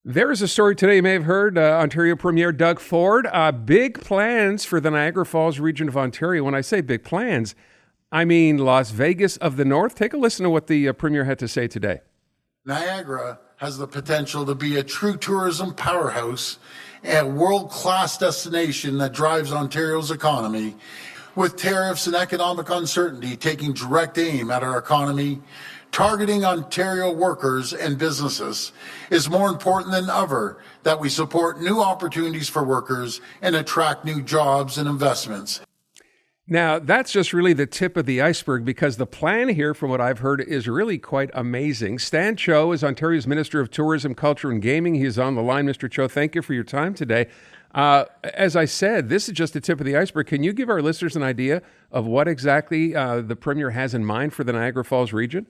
There is a story today you may have heard. Ontario Premier Doug Ford, big plans for the Niagara Falls region of Ontario. When I say big plans, I mean Las Vegas of the North. Take a listen to what the Premier had to say today. Niagara has the potential to be a true tourism powerhouse and a world-class destination that drives Ontario's economy. With tariffs and economic uncertainty taking direct aim at our economy, targeting Ontario workers and businesses is more important than ever that we support new opportunities for workers and attract new jobs and investments. Now, that's just really the tip of the iceberg because the plan here, from what I've heard, is really quite amazing. Stan Cho is Ontario's Minister of Tourism, Culture and Gaming. He is on the line. Mr. Cho, thank you for your time today. As I said, this is just the tip of the iceberg. Can you give our listeners an idea of what exactly the Premier has in mind for the Niagara Falls region?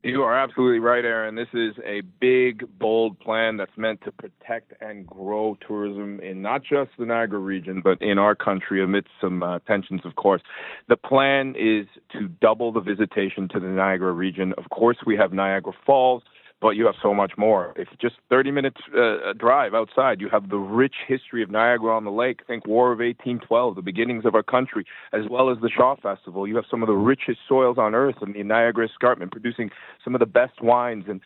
You are absolutely right, Aaron. This is a big, bold plan that's meant to protect and grow tourism in not just the Niagara region, but in our country amidst some tensions, of course. The plan is to double the visitation to the Niagara region. Of course, we have Niagara Falls, but you have so much more. If just 30 minutes drive outside, you have the rich history of Niagara on the Lake. Think War of 1812, the beginnings of our country, as well as the Shaw Festival. You have some of the richest soils on earth in the Niagara Escarpment, producing some of the best wines and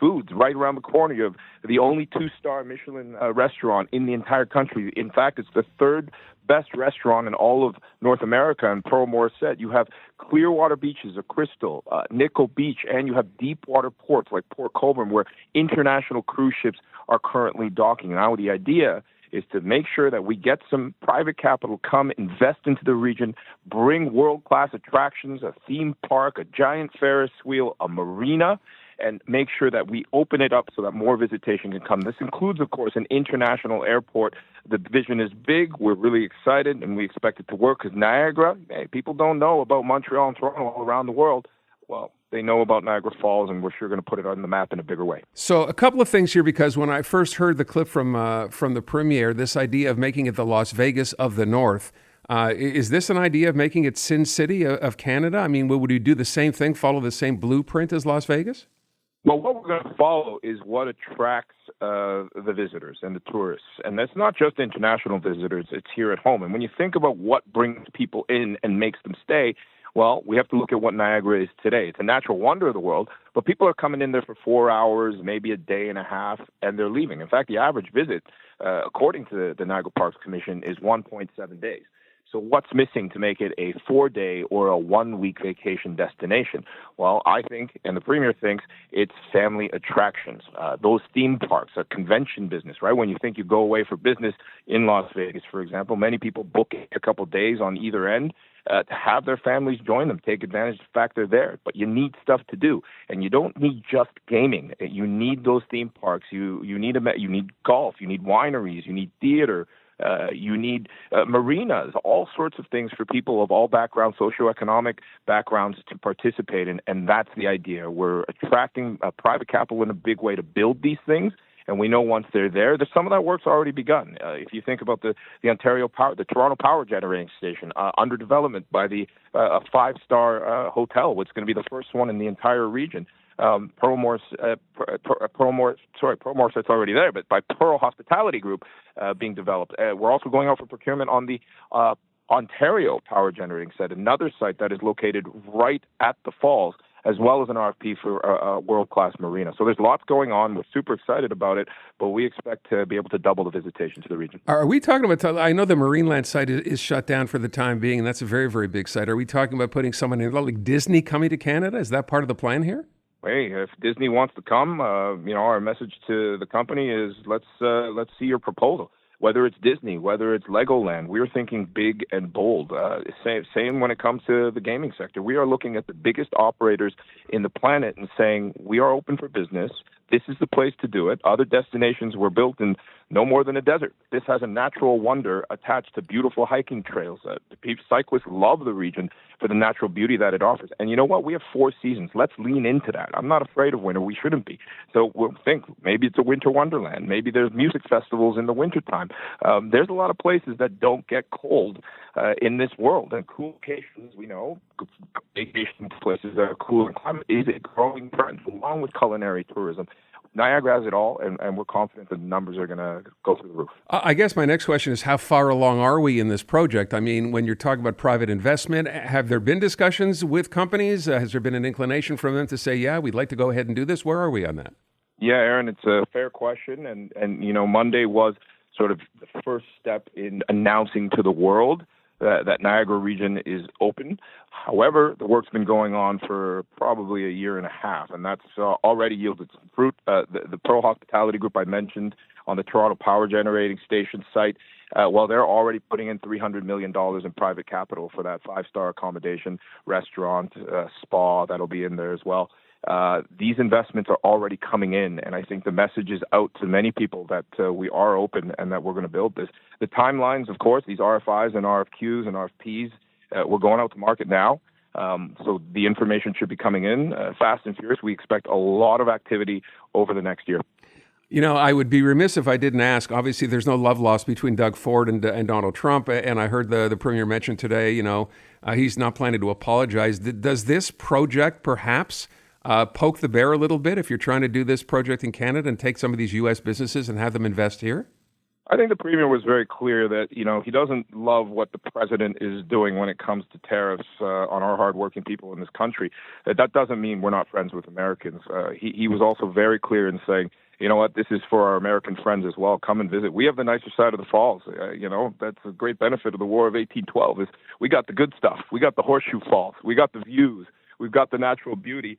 foods. Right around the corner, you have the only two-star Michelin restaurant in the entire country. In fact, it's the third best restaurant in all of North America. And Pearl Morris said you have clear water beaches of Crystal, Nickel Beach, and you have deep water ports like Port Colborne, where international cruise ships are currently docking. Now, the idea is to make sure that we get some private capital, come invest into the region, bring world-class attractions, a theme park, a giant Ferris wheel, a marina, and make sure that we open it up so that more visitation can come. This includes, of course, an international airport. The vision is big. We're really excited, and we expect it to work because Niagara, people don't know about Montreal and Toronto all around the world. Well, they know about Niagara Falls, and we're sure going to put it on the map in a bigger way. So a couple of things here, because when I first heard the clip from the Premier, this idea of making it the Las Vegas of the North, is this an idea of making it Sin City of Canada? I mean, would you do the same thing, follow the same blueprint as Las Vegas? Well, what we're going to follow is what attracts the visitors and the tourists. And that's not just international visitors, it's here at home. And when you think about what brings people in and makes them stay, well, we have to look at what Niagara is today. It's a natural wonder of the world, but people are coming in there for 4 hours, maybe a day and a half, and they're leaving. In fact, the average visit, according to the Niagara Parks Commission, is 1.7 days. So what's missing to make it a 4-day or a 1-week vacation destination? Well, I think, and the Premier thinks, it's family attractions. Those theme parks, a convention business, right? When you think you go away for business in Las Vegas, for example, many people book a couple of days on either end to have their families join them, take advantage of the fact they're there. But you need stuff to do, and you don't need just gaming. You need those theme parks. You need golf. You need wineries. You need theater. You need marinas, all sorts of things for people of all backgrounds, socioeconomic backgrounds to participate in. And that's the idea. We're attracting private capital in a big way to build these things. And we know once they're there, that some of that work's already begun. If you think about the Toronto Power Generating Station, under development by a 5-star hotel, which is going to be the first one in the entire region. Pearl Morris, that's already there, but by Pearl Hospitality Group being developed. We're also going out for procurement on the Ontario Power Generating Set, another site that is located right at the falls, as well as an RFP for a world-class marina. So there's lots going on. We're super excited about it, but we expect to be able to double the visitation to the region. Are we talking about, I know the Marineland site is shut down for the time being, and that's a very, very big site. Are we talking about putting someone in, like Disney coming to Canada? Is that part of the plan here? Hey, if Disney wants to come, our message to the company is let's see your proposal. Whether it's Disney, whether it's Legoland, we're thinking big and bold. Same when it comes to the gaming sector. We are looking at the biggest operators in the planet and saying we are open for business. This is the place to do it. Other destinations were built in no more than a desert. This has a natural wonder attached to beautiful hiking trails. Cyclists love the region for the natural beauty that it offers. And you know what? We have 4 seasons. Let's lean into that. I'm not afraid of winter. We shouldn't be. So we'll think maybe it's a winter wonderland. Maybe there's music festivals in the wintertime. There's a lot of places that don't get cold in this world. And cool locations, we know, vacation places that are cool and climate is a growing trend, along with culinary tourism. Niagara has it all, and we're confident that the numbers are going to go through the roof. I guess my next question is, how far along are we in this project? I mean, when you're talking about private investment, have there been discussions with companies? Has there been an inclination from them to say, yeah, we'd like to go ahead and do this? Where are we on that? Yeah, Aaron, it's a fair question. And Monday was sort of the first step in announcing to the world that Niagara region is open. However, the work's been going on for probably a year and a half, and that's already yielded some fruit. The Pearl Hospitality Group I mentioned on the Toronto Power Generating Station site, they're already putting in $300 million in private capital for that 5-star accommodation, restaurant, spa that'll be in there as well. These investments are already coming in, and I think the message is out to many people that we are open and that we're going to build this. The timelines, of course, these RFIs and RFQs and RFPs, we're going out to market now. So the information should be coming in fast and furious. We expect a lot of activity over the next year. I would be remiss if I didn't ask. Obviously, there's no love lost between Doug Ford and Donald Trump. And I heard the Premier mention today, he's not planning to apologize. Does this project perhaps poke the bear a little bit if you're trying to do this project in Canada and take some of these U.S. businesses and have them invest here? I think the Premier was very clear that, he doesn't love what the president is doing when it comes to tariffs on our hardworking people in this country. That doesn't mean we're not friends with Americans. He was also very clear in saying, you know what, this is for our American friends as well. Come and visit. We have the nicer side of the falls. That's a great benefit of the War of 1812 is we got the good stuff. We got the Horseshoe Falls. We got the views. We've got the natural beauty.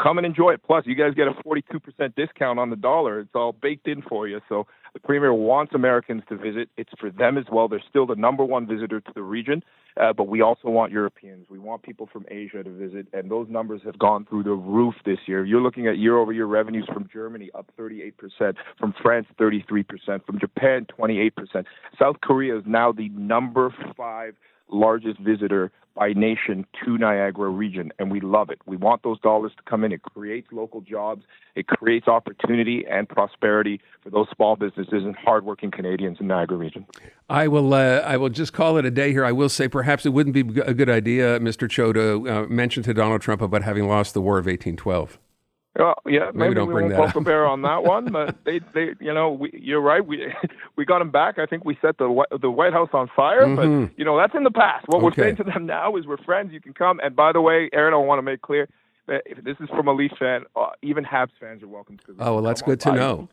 Come and enjoy it. Plus, you guys get a 42% discount on the dollar. It's all baked in for you. So the Premier wants Americans to visit. It's for them as well. They're still the number one visitor to the region, but we also want Europeans. We want people from Asia to visit, and those numbers have gone through the roof this year. You're looking at year-over-year revenues from Germany up 38%, from France 33%, from Japan 28%. South Korea is now the number 5 largest visitor by nation to Niagara region, and we love it. We want those dollars to come in. It creates local jobs. It creates opportunity and prosperity for those small businesses and hardworking Canadians in Niagara region. I will just call it a day here. I will say perhaps it wouldn't be a good idea, Mr. Cho, to mention to Donald Trump about having lost the War of 1812. Well, yeah, maybe don't we bring won't that poke the bear on that one, but you're right. We got him back. I think we set the White House on fire, but that's in the past. What we're saying to them now is we're friends. You can come. And by the way, Aaron, I want to make clear that if this is from a Leafs fan, even Habs fans are welcome to. Oh, well, that's good to know.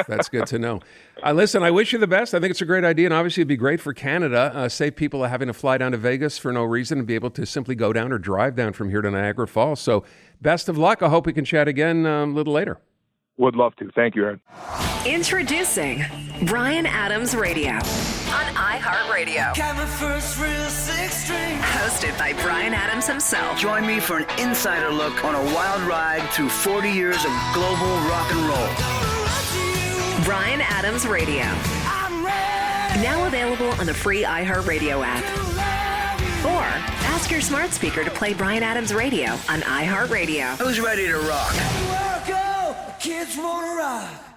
That's good to know. Listen, I wish you the best. I think it's a great idea, and obviously it'd be great for Canada. Save people having to fly down to Vegas for no reason and be able to simply go down or drive down from here to Niagara Falls. So best of luck. I hope we can chat again a little later. Would love to. Thank you, Aaron. Introducing Bryan Adams Radio on iHeartRadio. Got my first real 6-string. Hosted by Bryan Adams himself. Join me for an insider look on a wild ride through 40 years of global rock and roll. Bryan Adams Radio. Now available on the free iHeartRadio app. Or ask your smart speaker to play Bryan Adams Radio on iHeartRadio. Who's ready to rock? Kids wanna rock.